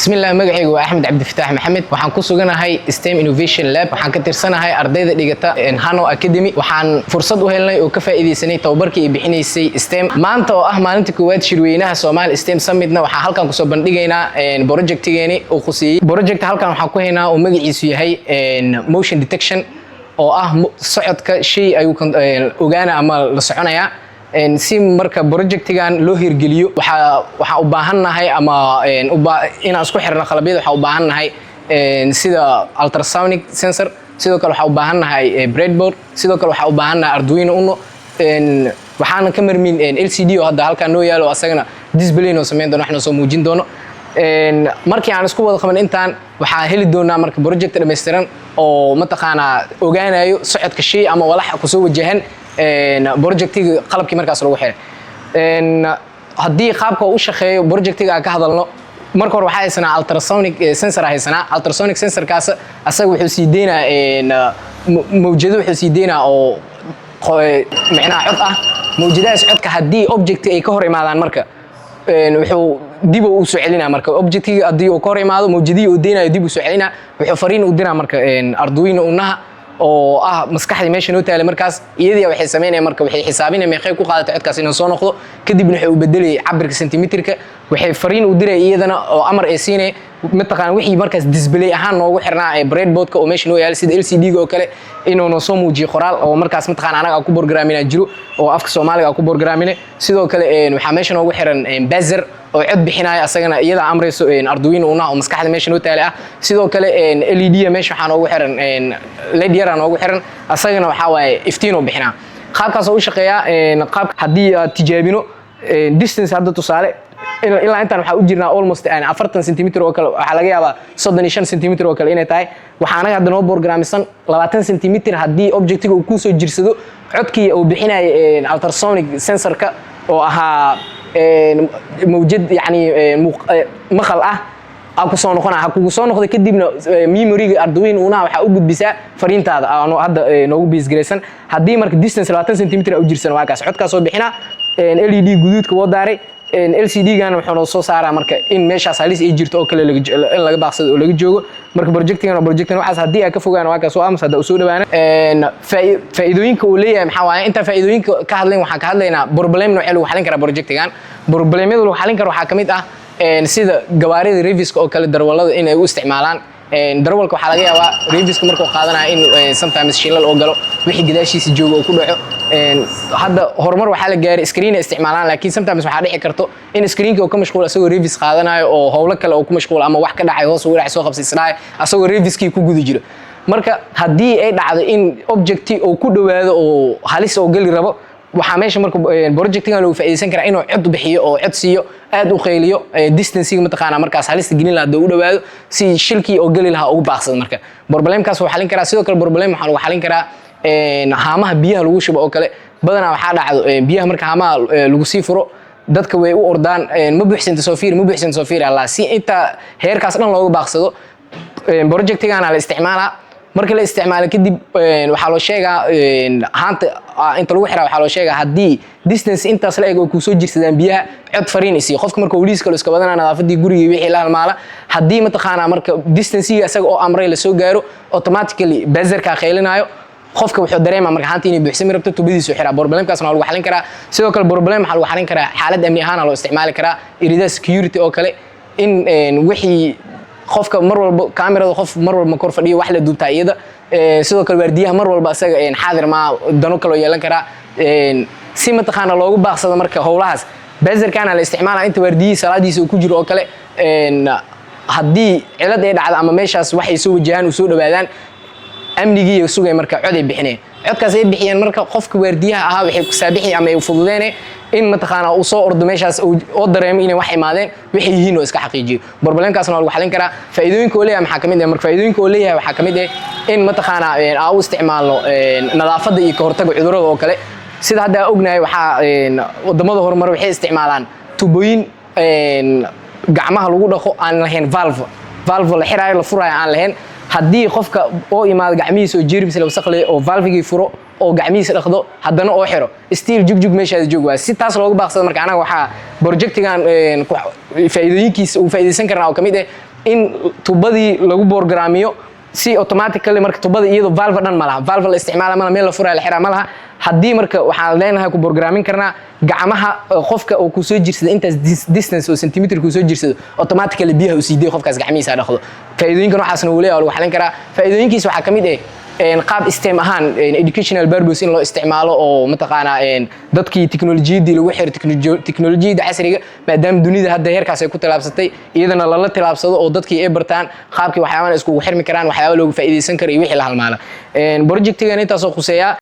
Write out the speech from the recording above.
بسم الله magacaygu waa Axmed Cabdi Fataax Maxamed waxaan ku suganahay STEM Innovation Lab waxaan ka tirsanahay ardayda dhigata Hano Academy waxaan fursad u helnay oo ka faa'iideysanay tababarkii ay bixinaysay STEM maanta oo ah maalinta koowaad shirweynaha Soomaali STEM Summitna waxaan halkan ku soo bandhigaynaa projectigeeni oo khusiyay project halkan waxaan ku haynaa oo magaciisu yahay motion detection oo ah socodka shay ay ogaana ama la soconaya si marka projectigan loo hirgeliyo waxa u baahanahay ama inaan isku xirno qalabyada waxa u baahanahay sida ultrasonic sensor sidoo kale waxa u baahanahay breadboard sidoo kale waxa u baahanahay Arduino Uno waxaan ka marmin LCD oo hadda halkan noo yaalo asagana display noo sameyn doono waxna soo muujin doono markii aan isku wada qaban intaan waxa heli doonaa marka project dhameystiran oo mataqaana ogaanayo socodka shay ama walax ku soo wajahan projectiga qalabkii markaas lagu xiray haddii qaabka uu shaqeeyo projectiga ka hadalno marka hore waxa haysanaa ultrasonic sensor haysanaa ultrasonic sensor kaas asaga wuxuu sii deynaa mawjado wuxuu sii deynaa oo macnaha cod ah mawjadaas codka haddii object ay ka hor imaadaan marka wuxuu dib u soo celinaa marka objectiga haddii uu ka hor imaado mawjadii uu deynayo dib u soo celinaa wuxuu fariin u diraa marka Arduino Unaha oo ah maskaxda meesha noo taale markaas iyadii waxay sameynayaan marka waxay xisaabinayaan meeqay ku qaadato codkaas inuu soo noqdo kadibna waxay u bedelay cabirka sentimeterka waxay fariin u diray iyadana oo amar ay siinay mataqaan wixii markaas display ahaan noogu xirnaa breadboardka oo meesha noo yaal sida LCD ga oo kale inuu noo soo muujiyo qoraal oo markaas mataqaan anaga ku programina jiro oo afka Soomaaliga ku programina sidoo kale waxa meesha noogu xiran buzzer oo cod bixinaya asagana iyada amrayso Arduino Unaha oo maskaxda meesha noo taale ah sidoo kale LED meesha waxaan ugu xiran LED yar aan ugu xiran asagana waxa waaye iftiin oo bixina qaabkaas oo u shaqeeya qaab hadii aad tijaabino distance hadda tusaale ilaa intaan waxa u jirnaa almost 40 cm oo kale waxa laga yaabaa 35 cm oo kale inay tahay waxa anaga hadda noo programsan 20 cm hadii objectiga uu ku soo jirsado codkii uu bixinay ultrasonic sensorka oo ahaa mawjad yani maqal ah ku soo noqonaa kugu soo noqday kadibna memory-ga Arduino Unaha waxa u gudbisaa fariintaada aan hadda noogu base gareysan hadii marka distance 20 cm u jirsan waa kaas codka soo bixina LED guduudka woo daaray LCD gan wuxuu soo saaraa marka in meeshaas halis ay jirto oo kale in laga baaqsado oo laga joogo marka projectigan waxaas hadii ay ka fogaan waa kaas oo amsa hada soo dhawaana faa'iidooyinka uu leeyahay maxaa waaye inta faa'iidooyinka ka hadlayn waxaan ka hadlaynaa problem nooc lagu xalin kara projectigan problemada lagu xalin karo waxa kamid ah sida gawaarida reviska oo kale darwalada in ay u isticmaalaan darwalka waxa laga yaabaa reviska markuu qaadanayo in sometimes shilal oo galo wixii gadaashiisa joogo oo ku dhaco hadda horumar waxa la gaaray screen isticmaalaan laakiin sometimes waxa dhici karto in screenka uu ka mashquul asagoo revis qaadanayo oo hawlo kale uu ku mashquul ama wax ka dhacay hoos u raac soo qabsiisanaay asagoo reviskii ku guda jiro marka hadii ay dhacdo in objecti uu ku dhawaado oo halis oo gali rabo waxa meesha marka projectigan loo faa'iideysan karaa inuu cod bixiyo oo cod siiyo aad u qeyliyo distance-ga mataqaana markaas halista gelin lahaa u dhawaado si shilkii oo gali lahaa ugu baaqsado marka problemkaas waxa xalin karaa sidoo kale problem waxa lagu xalin karaa haamaha biyaha lagu shubo oo kale badanaa waxa dhacdo biyaha marka haamaha lagu sii furo dadka way u ordaan ma buuxsanta soo fiir Allah si inta heerkaas dhan looga baaqsado projectigan la isticmaalaa marka la isticmaalo kadib waxa loo sheegaa haanta inta lagu xiraa waxa loo sheegaa hadii distance intaas la eego ku soo jirsadaan biyaha cod fariin isii qofka marka waliis kale iska badanaa nadaafadii guriga wixii la halmaala hadii mataqaana marka distance-ga asaga oo amray la soo gaaro automatically buzzer-ka qeylinayo qofka wuxuu dareemaa marka haanta inay buuxsami rabto tubadiisu xiraa problemkaasna lagu xalin karaa sidoo kale problem waxa lagu xalin karaa xaalad amni ahaan loo isticmaali karaa irida security oo kale in wixii qofka mar walba kaamirada qof mar walba kor fadhiyo wax la duubtaa iyada sidoo kale waardiyaha mar walba asaga xaadir ma dano kale yeelan kara si mataqaana loogu baaqsado marka howlahaas buzzer-kana la isticmaalaa inta waardiyii salaadiisa uu ku jiro oo kale hadii cilad ay dhacdo ama meeshaas waxay soo wajahaan u soo dhawaadaan amnigii sugay marka cod ay bixineen codkaas ay bixiyeen marka qofka waardiyaha ahaa waxay ku saabixi ama ay fududeeyeen in mataqaana uu soo ordo meeshaas oo dareemo inay wax imaadeen wixii yihiin oo iska xaqiijiyo problemkaasna lagu xalin karaa faa'iidooyinka uu leeyahay maxaa kamid ah marka faa'iidooyinka uu leeyahay waxa kamid ah in mataqaana aan u isticmaalno nadaafadda iyo ka hortagga cudurrada oo kale sida hadda ognahay waxa wadamada horumar waxay isticmaalaan tubooyin gacmaha lagu dhaqo aan lahayn valve la xiraayo la furaayo aan lahayn hadii qofka oo imaad gacmihiisa oo jeermis la wasaqlay oo valve-gii furo oo gacmihiisa dhaqdo haddana oo xiro still jugjug meeshaas joog waa si taas looga baaqsado marka anaga waxa projectigan faa'iidooyinkiisa uu faa'iideysan karnaa oo kamid ah in tubadii lagu borgramiyo si automatically marka tubada iyadoo valve dhan ma laha valve la isticmaala ma meel la furaa la xiraa ma laha haddii marka waxaan leenahay ku borgramin karnaa gacmaha qofka oo ku soo jirsada intaas distance oo centimeter ku soo jirsado automatically biyaha u siiday qofkaas gacmihiisa dhaqdo faa'iidooyinkan waxaasna uu leeyahay lagu xalin karaa faa'iidooyinkiisa waxaa kamid ah qaab STEM ahaan educational purpose in loo isticmaalo oo mataqaana dadkii teknolojiyadii lagu xir teknolojiyada casriga maadaama dunida hadda heerkaas ay ku talaabsatay iyadana lala talaabsado oo dadkii ay bartaan qaabkii waxyaabaha isku xirmi karaan waxyaabo loogu faa'iideysan karo iyo wixii la halmaala projectigan intaas oo quseeya